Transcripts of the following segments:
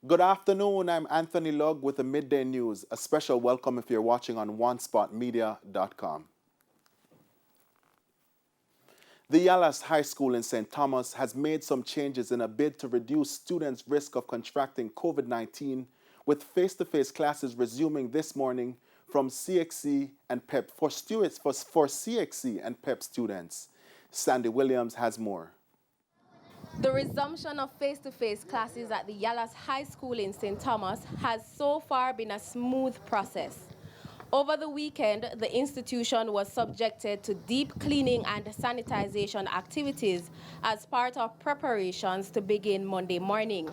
Good afternoon, I'm Anthony Lugg with the Midday News. A special welcome if you're watching on onespotmedia.com. The Yallahs High School in St. Thomas has made some changes in a bid to reduce students' risk of contracting COVID-19, with face-to-face classes resuming this morning from CXC and PEP for CXC and PEP students. Sandy Williams has more. The resumption of face-to-face classes at the Yallahs High School in St. Thomas has so far been a smooth process. Over the weekend, the institution was subjected to deep cleaning and sanitization activities as part of preparations to begin Monday morning.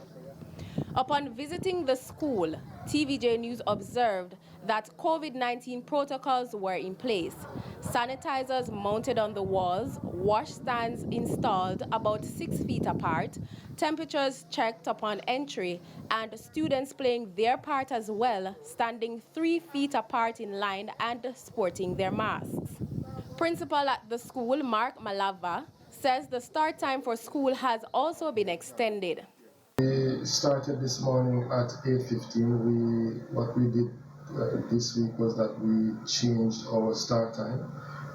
Upon visiting the school, TVJ News observed that COVID-19 protocols were in place. Sanitizers mounted on the walls, wash stands installed about 6 feet apart, temperatures checked upon entry, and students playing their part as well, standing 3 feet apart in line and sporting their masks. Principal at the school, Mark Malava, says the start time for school has also been extended. We started this morning at 8:15. What we did this week was that we changed our start time.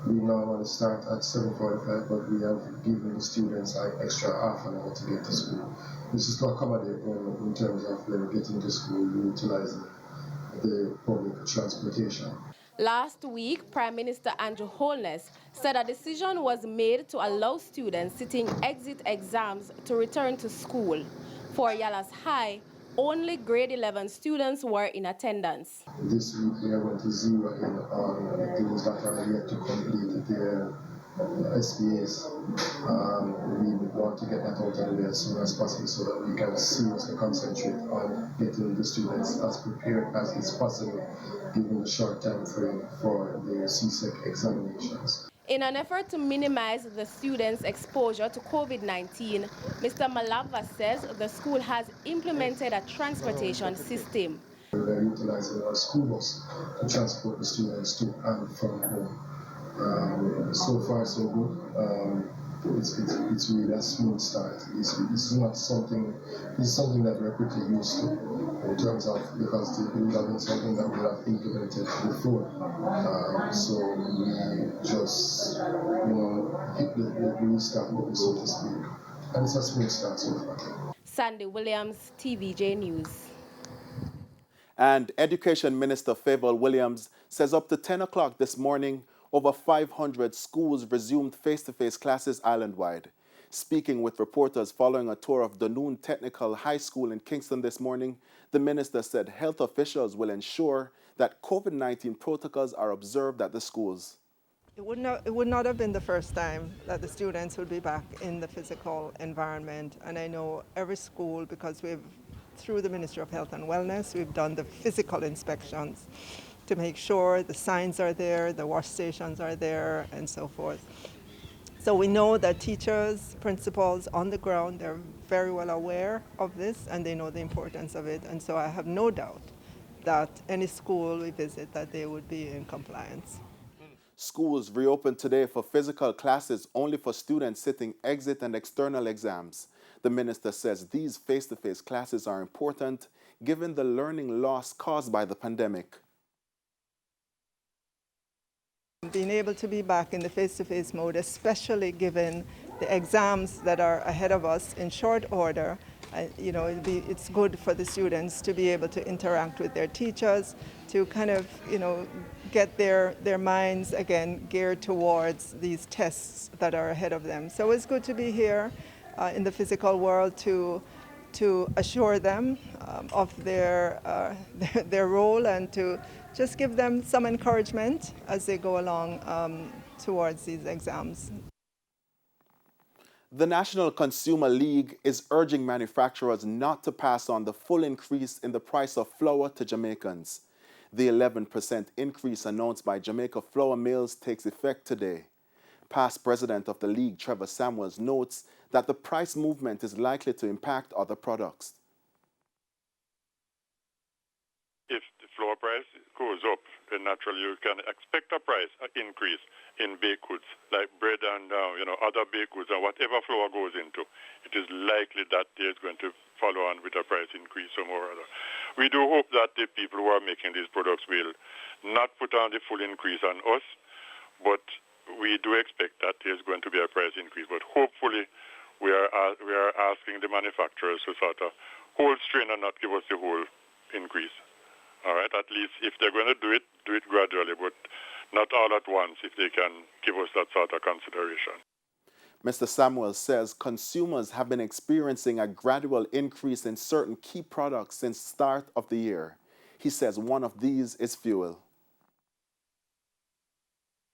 We normally start at 7:45, but we have given the students like extra half an hour to get to school. This is to accommodate them in terms of them getting to school, utilizing the public transportation. Last week, Prime Minister Andrew Holness said a decision was made to allow students sitting exit exams to return to school. For Yallahs High, only grade 11 students were in attendance. This week we are going to zero in on those that are yet to complete their SPAs. We want to get that out of the way as soon as possible so that we can seriously concentrate on getting the students as prepared as is possible given the short time frame for their CSEC examinations. In an effort to minimize the students' exposure to COVID-19, Mr. Malava says the school has implemented a transportation system. We're utilizing our school bus to transport the students to and from home. So far, so good. It's really a smooth start. It's not something. It's something that we're pretty used to in terms of because it would have been something that we have implemented before. So we just hit the restart button, so to speak, and it's a smooth start so far. Sandy Williams, TVJ News. And Education Minister Favour Williams says up to 10 o'clock this morning, over 500 schools resumed face-to-face classes island-wide. Speaking with reporters following a tour of Dunoon Technical High School in Kingston this morning, the minister said health officials will ensure that COVID-19 protocols are observed at the schools. It would not have been the first time that the students would be back in the physical environment. And I know every school, because through the Ministry of Health and Wellness, we've done the physical inspections to make sure the signs are there, the wash stations are there, and so forth. So we know that teachers, principals on the ground, they're very well aware of this and they know the importance of it. And so I have no doubt that any school we visit, that they would be in compliance. Schools reopened today for physical classes only for students sitting exit and external exams. The minister says these face-to-face classes are important given the learning loss caused by the pandemic. Being able to be back in the face-to-face mode, especially given the exams that are ahead of us in short order, it's good for the students to be able to interact with their teachers, to kind of, get their minds again geared towards these tests that are ahead of them. So it's good to be here in the physical world to assure them of their role and to just give them some encouragement as they go along towards these exams. The National Consumer League is urging manufacturers not to pass on the full increase in the price of flour to Jamaicans. The 11% increase announced by Jamaica Flour Mills takes effect today. Past president of the league, Trevor Samuels, notes that the price movement is likely to impact other products. If the flour price goes up, then naturally you can expect a price increase in baked goods like bread and other baked goods and whatever flour goes into. It is likely that there's going to follow on with a price increase somewhere or other. We do hope that the people who are making these products will not put on the full increase on us, but we do expect that there's going to be a price increase. But hopefully we are asking the manufacturers to sort of hold strain and not give us the whole increase. All right, at least if they're going to do it gradually, but not all at once if they can give us that sort of consideration. Mr. Samuels says consumers have been experiencing a gradual increase in certain key products since start of the year. He says one of these is fuel.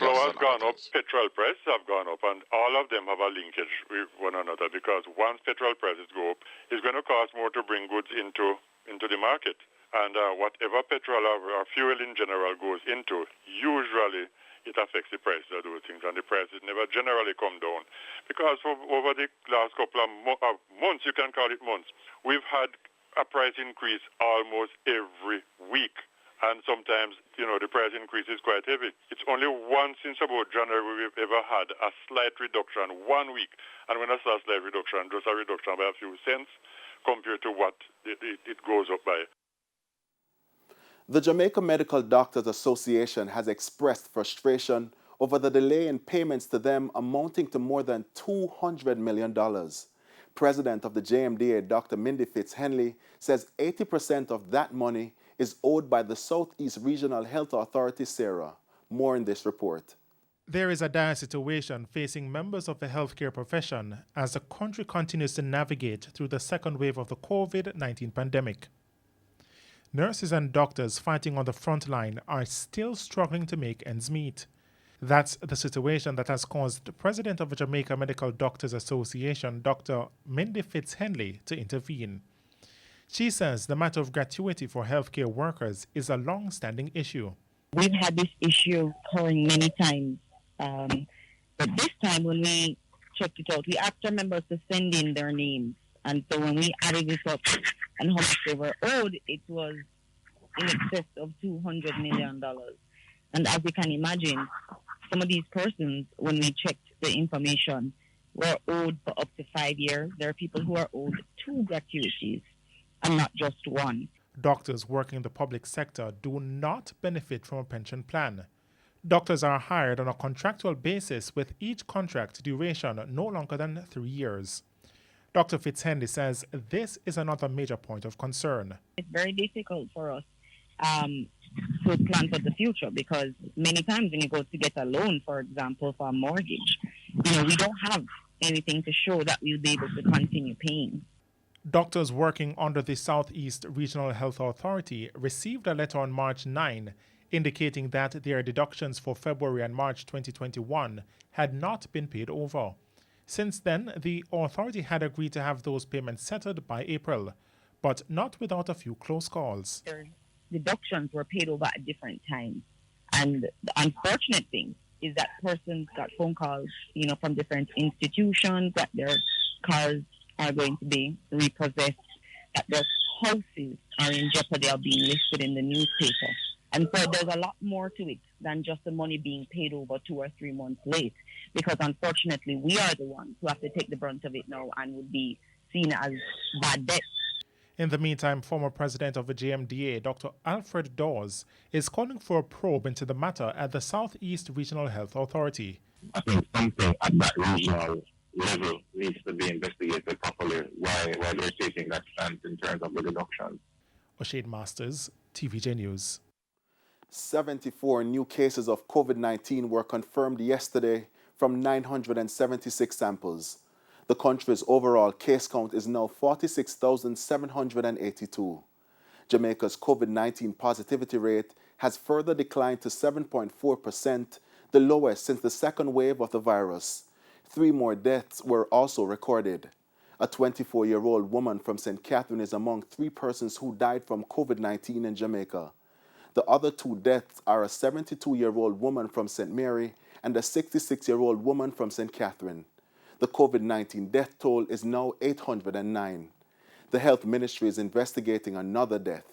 Flour has gone up, petrol prices have gone up, and all of them have a linkage with one another because once petrol prices go up, it's going to cost more to bring goods into the market. And whatever petrol or fuel in general goes into, usually it affects the prices of those things, and the prices never generally come down. Because over the last couple of months, you can call it months, we've had a price increase almost every week. And sometimes, the price increase is quite heavy. It's only once since about January we've ever had a slight reduction, 1 week. And when I say a slight reduction, just a reduction by a few cents compared to what it goes up by. The Jamaica Medical Doctors Association has expressed frustration over the delay in payments to them amounting to more than $200 million. President of the JMDA, Dr. Mindy Fitz-Henley, says 80% of that money is owed by the Southeast Regional Health Authority, SARA. More in this report. There is a dire situation facing members of the healthcare profession as the country continues to navigate through the second wave of the COVID-19 pandemic. Nurses and doctors fighting on the front line are still struggling to make ends meet. That's the situation that has caused the president of the Jamaica Medical Doctors Association, Dr. Mindy Fitz-Henley, to intervene. She says the matter of gratuity for healthcare workers is a long-standing issue. We've had this issue occurring many times, but this time when we checked it out, we asked our members to send in their names. And so when we added this up and how much they were owed, it was in excess of $200 million. And as you can imagine, some of these persons, when we checked the information, were owed for up to 5 years. There are people who are owed 2 gratuities and not just 1. Doctors working in the public sector do not benefit from a pension plan. Doctors are hired on a contractual basis with each contract duration no longer than 3 years. Dr. Fitz-Henley says this is another major point of concern. It's very difficult for us to plan for the future because many times when you go to get a loan, for example, for a mortgage, we don't have anything to show that we'll be able to continue paying. Doctors working under the Southeast Regional Health Authority received a letter on March 9 indicating that their deductions for February and March 2021 had not been paid over. Since then, the authority had agreed to have those payments settled by April, but not without a few close calls. Their deductions were paid over at different times. And the unfortunate thing is that persons got phone calls, from different institutions that their cars are going to be repossessed, that their houses are in jeopardy of being listed in the newspaper. And so there's a lot more to it than just the money being paid over 2 or 3 months late, because unfortunately we are the ones who have to take the brunt of it now and would be seen as bad debt. In the meantime, former president of the JMDA, Dr. Alfred Dawes, is calling for a probe into the matter at the Southeast Regional Health Authority. I think something at that regional level needs to be investigated properly why they're taking that stance in terms of the deductions. O'Shane Masters, TVJ News. 74 new cases of COVID-19 were confirmed yesterday from 976 samples. The country's overall case count is now 46,782. Jamaica's COVID-19 positivity rate has further declined to 7.4%, the lowest since the second wave of the virus. 3 more deaths were also recorded. A 24-year-old woman from St. Catherine is among 3 persons who died from COVID-19 in Jamaica. The other 2 deaths are a 72-year-old woman from St. Mary and a 66-year-old woman from St. Catherine. The COVID-19 death toll is now 809. The Health Ministry is investigating another death.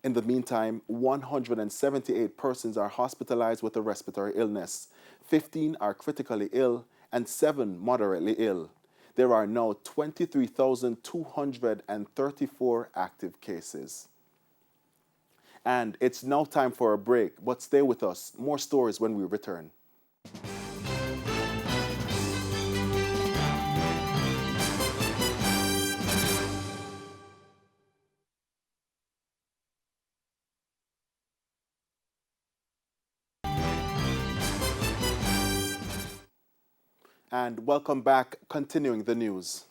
In the meantime, 178 persons are hospitalized with a respiratory illness. 15 are critically ill and 7 moderately ill. There are now 23,234 active cases. And it's now time for a break, but stay with us. More stories when we return. And welcome back, continuing the news.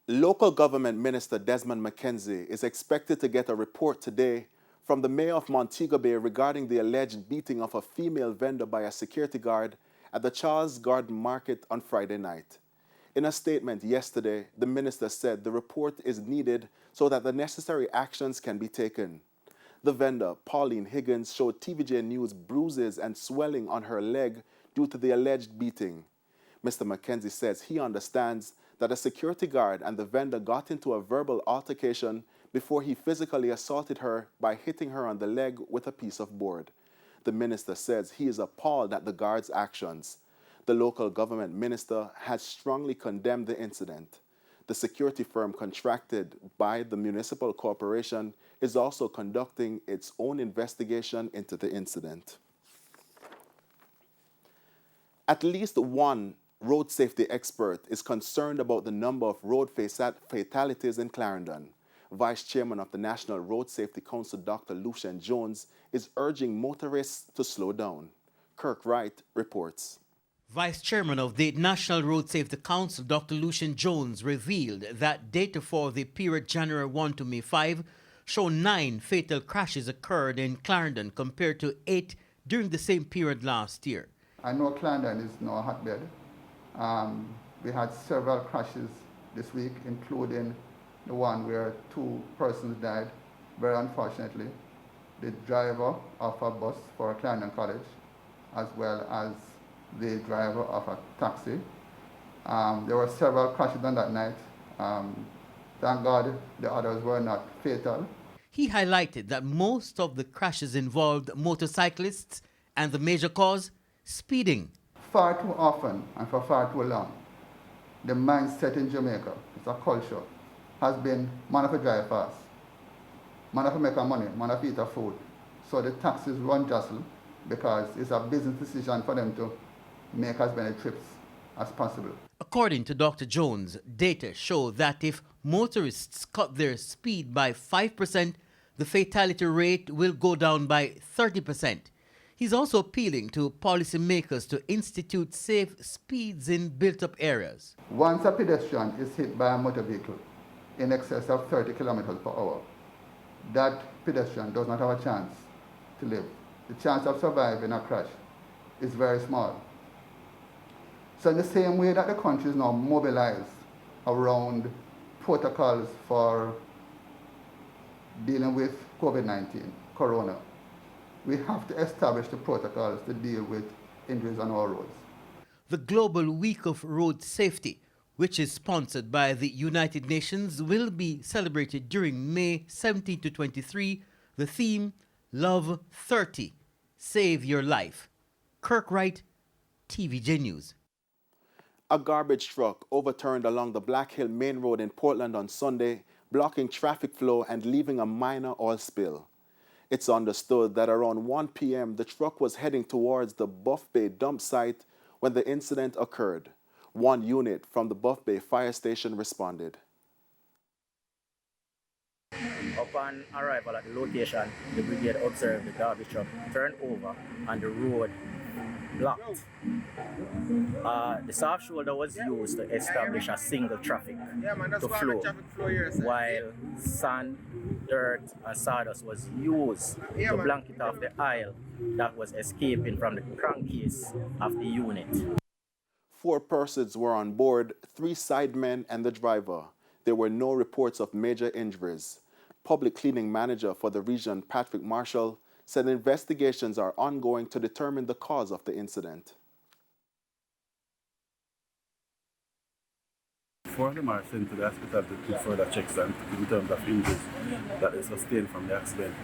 Local Government Minister Desmond McKenzie is expected to get a report today from the mayor of Montego Bay regarding the alleged beating of a female vendor by a security guard at the Charles Garden Market on Friday night. In a statement yesterday, the minister said the report is needed so that the necessary actions can be taken. The vendor, Pauline Higgins, showed TVJ News bruises and swelling on her leg due to the alleged beating. Mr. McKenzie says he understands that a security guard and the vendor got into a verbal altercation before he physically assaulted her by hitting her on the leg with a piece of board. The minister says he is appalled at the guard's actions. The local government minister has strongly condemned the incident. The security firm contracted by the municipal corporation is also conducting its own investigation into the incident. At least one road safety expert is concerned about the number of road fatalities in Clarendon. Vice Chairman of the National Road Safety Council, Dr. Lucian Jones, is urging motorists to slow down. Kirk Wright reports. Vice Chairman of the National Road Safety Council, Dr. Lucian Jones, revealed that data for the period January 1 to May 5 show 9 fatal crashes occurred in Clarendon compared to 8 during the same period last year. I know Clarendon is now a hotbed. We had several crashes this week, including the one where 2 persons died, very unfortunately. The driver of a bus for Clarendon College, as well as the driver of a taxi. There were several crashes on that night. Thank God the others were not fatal. He highlighted that most of the crashes involved motorcyclists and the major cause, speeding. Far too often and for far too long, the mindset in Jamaica, it's a culture, has been man of a drive fast, man of a make a money, man of eat a food. So the taxis run jostle because it's a business decision for them to make as many trips as possible. According to Dr. Jones, data show that if motorists cut their speed by 5%, the fatality rate will go down by 30%. He's also appealing to policymakers to institute safe speeds in built-up areas. Once a pedestrian is hit by a motor vehicle in excess of 30 kilometers per hour, that pedestrian does not have a chance to live. The chance of surviving a crash is very small. So in the same way that the country is now mobilized around protocols for dealing with COVID-19, corona, we have to establish the protocols to deal with injuries on our roads. The Global Week of Road Safety, which is sponsored by the United Nations, will be celebrated during May 17 to 23. The theme, Love 30, Save Your Life. Kirk Wright, TVJ News. A garbage truck overturned along the Black Hill Main Road in Portland on Sunday, blocking traffic flow and leaving a minor oil spill. It's understood that around 1 p.m. the truck was heading towards the Buff Bay dump site when the incident occurred. One unit from the Buff Bay fire station responded. Upon arrival at the location, the brigade observed the garbage truck turned over and the road blocked. The soft shoulder was used to establish a single traffic to flow, while sand, dirt, and sawdust was used to blanket off the aisle that was escaping from the crankcase of the unit. 4 persons were on board, 3 sidemen and the driver. There were no reports of major injuries. Public cleaning manager for the region, Patrick Marshall, said investigations are ongoing to determine the cause of the incident. 4 of them are sent to the hospital to do further checks and in terms of injuries that they sustained from the accident.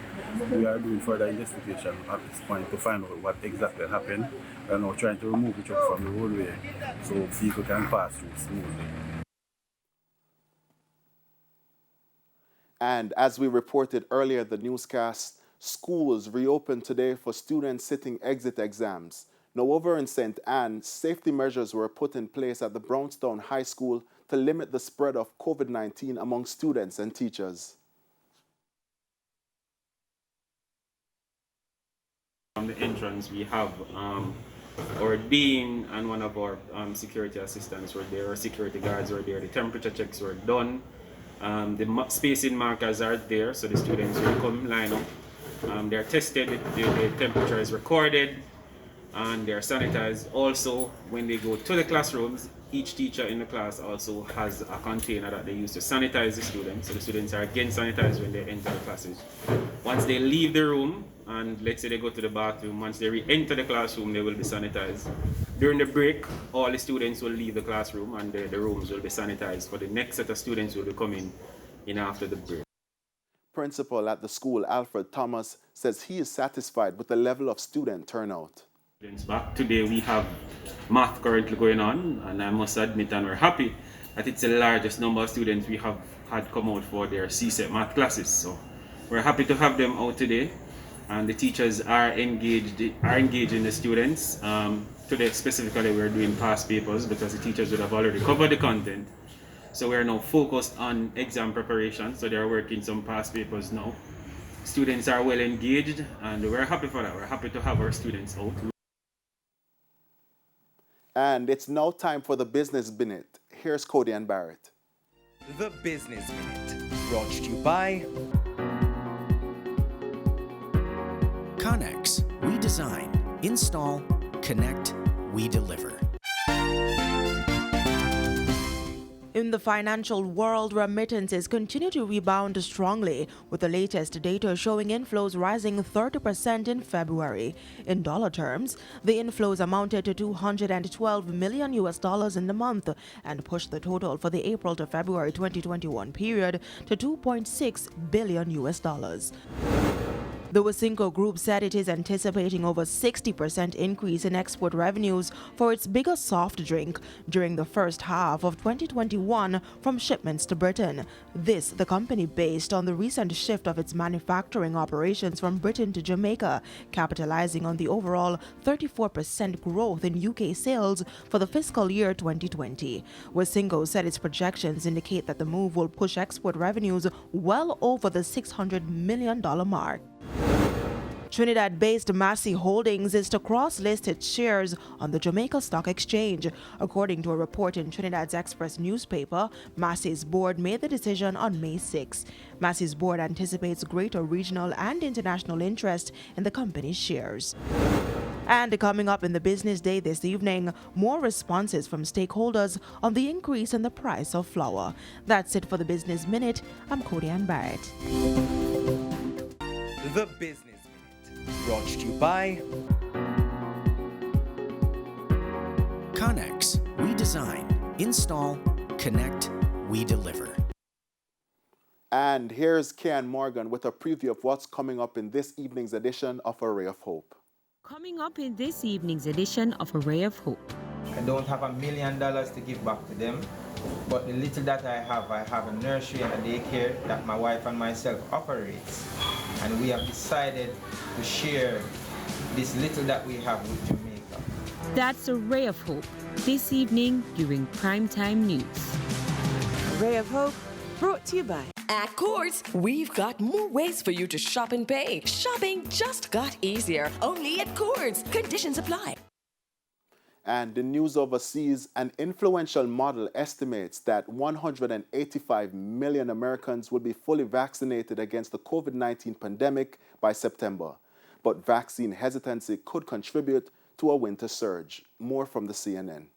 We are doing further investigation at this point to find out what exactly happened and now trying to remove the truck from the roadway so people can pass through smoothly. And as we reported earlier in the newscast, schools reopened today for students sitting exit exams. Now, over in St. Anne, safety measures were put in place at the Brownstown High School to limit the spread of COVID-19 among students and teachers. On the entrance, we have our dean and one of our security assistants were there, our security guards were there, the temperature checks were done. The spacing markers are there, so the students will come line up. They're tested, the temperature is recorded, and they're sanitized. Also, when they go to the classrooms, each teacher in the class also has a container that they use to sanitize the students. So the students are again sanitized when they enter the classes. Once they leave the room, and let's say they go to the bathroom, once they re-enter the classroom, they will be sanitized. During the break, all the students will leave the classroom and the rooms will be sanitized. For the next set of students will be coming in after the break. Principal at the school, Alfred Thomas, says he is satisfied with the level of student turnout. Back today we have math currently going on, and I must admit and we're happy that it's the largest number of students we have had come out for their CSET math classes. So we're happy to have them out today, and the teachers are engaging the students. Today specifically we're doing past papers because the teachers would have already covered the content. So we're now focused on exam preparation, so they're working some past papers now. Students are well engaged and we're happy for that. We're happy to have our students out. And it's now time for the Business Minute. Here's Cody and Barrett. The Business Minute, brought to you by Connex. We design, install, connect, we deliver. In the financial world, remittances continue to rebound strongly, with the latest data showing inflows rising 30% in February. In dollar terms, the inflows amounted to $212 million in the month and pushed the total for the April to February 2021 period to $2.6 billion. The Wasinko Group said it is anticipating over 60% increase in export revenues for its biggest soft drink during the first half of 2021 from shipments to Britain. This, the company based on the recent shift of its manufacturing operations from Britain to Jamaica, capitalizing on the overall 34% growth in UK sales for the fiscal year 2020. Wasinko said its projections indicate that the move will push export revenues well over the $600 million mark. Trinidad-based Massey Holdings is to cross-list its shares on the Jamaica Stock Exchange. According to a report in Trinidad's Express newspaper, Massey's board made the decision on May 6. Massey's board anticipates greater regional and international interest in the company's shares. And coming up in the Business Day this evening, more responses from stakeholders on the increase in the price of flour. That's it for the Business Minute. I'm Cody Ann Barrett. The Business Minute, brought to you by Connex. We design, install, connect, we deliver. And here's Kian Morgan with a preview of what's coming up in this evening's edition of A Ray of Hope. Coming up in this evening's edition of A Ray of Hope. I don't have $1 million to give back to them, but the little that I have a nursery and a daycare that my wife and myself operates. And we have decided to share this little that we have with Jamaica. That's A Ray of Hope, this evening during Primetime News. A Ray of Hope, brought to you by At Courts, we've got more ways for you to shop and pay. Shopping just got easier, only at Courts. Conditions apply. And in news overseas, an influential model estimates that 185 million Americans will be fully vaccinated against the COVID-19 pandemic by September. But vaccine hesitancy could contribute to a winter surge. More from the CNN.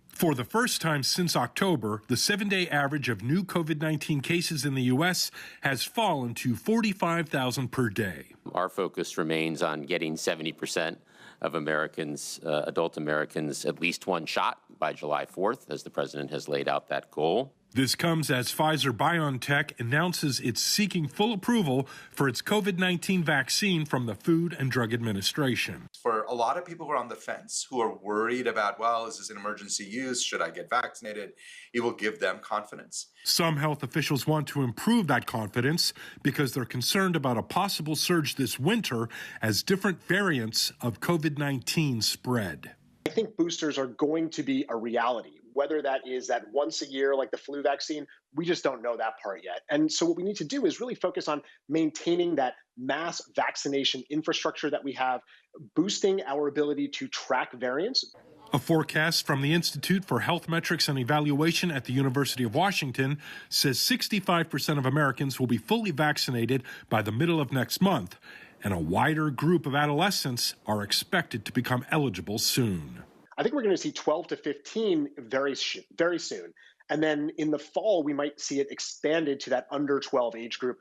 For the first time since October, the 7-day average of new COVID-19 cases in the U.S. has fallen to 45,000 per day. Our focus remains on getting 70% of Americans, adult Americans, at least one shot by July 4th, as the president has laid out that goal. This comes as Pfizer-BioNTech announces it's seeking full approval for its COVID-19 vaccine from the Food and Drug Administration. For a lot of people who are on the fence, who are worried about, well, is this an emergency use? Should I get vaccinated? It will give them confidence. Some health officials want to improve that confidence because they're concerned about a possible surge this winter as different variants of COVID-19 spread. I think boosters are going to be a reality. Whether that is that once a year, like the flu vaccine, we just don't know that part yet. And so what we need to do is really focus on maintaining that mass vaccination infrastructure that we have, boosting our ability to track variants. A forecast from the Institute for Health Metrics and Evaluation at the University of Washington says 65% of Americans will be fully vaccinated by the middle of next month, and a wider group of adolescents are expected to become eligible soon. I think we're going to see 12 to 15 very soon. And then in the fall, we might see it expanded to that under 12 age group.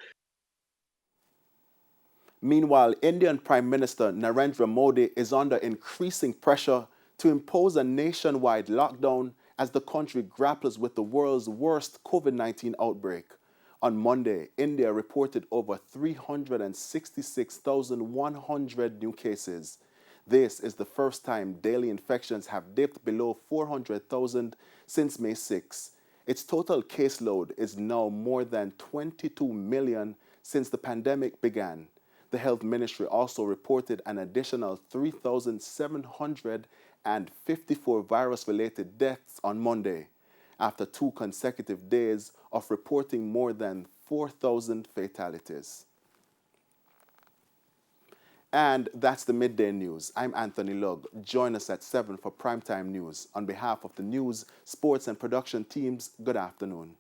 Meanwhile, Indian Prime Minister Narendra Modi is under increasing pressure to impose a nationwide lockdown as the country grapples with the world's worst COVID-19 outbreak. On Monday, India reported over 366,100 new cases. This is the first time daily infections have dipped below 400,000 since May 6. Its total caseload is now more than 22 million since the pandemic began. The Health Ministry also reported an additional 3,754 virus-related deaths on Monday, after 2 consecutive days of reporting more than 4,000 fatalities. And that's the Midday News. I'm Anthony Lugg. Join us at 7 for Primetime News. On behalf of the news, sports, and production teams, good afternoon.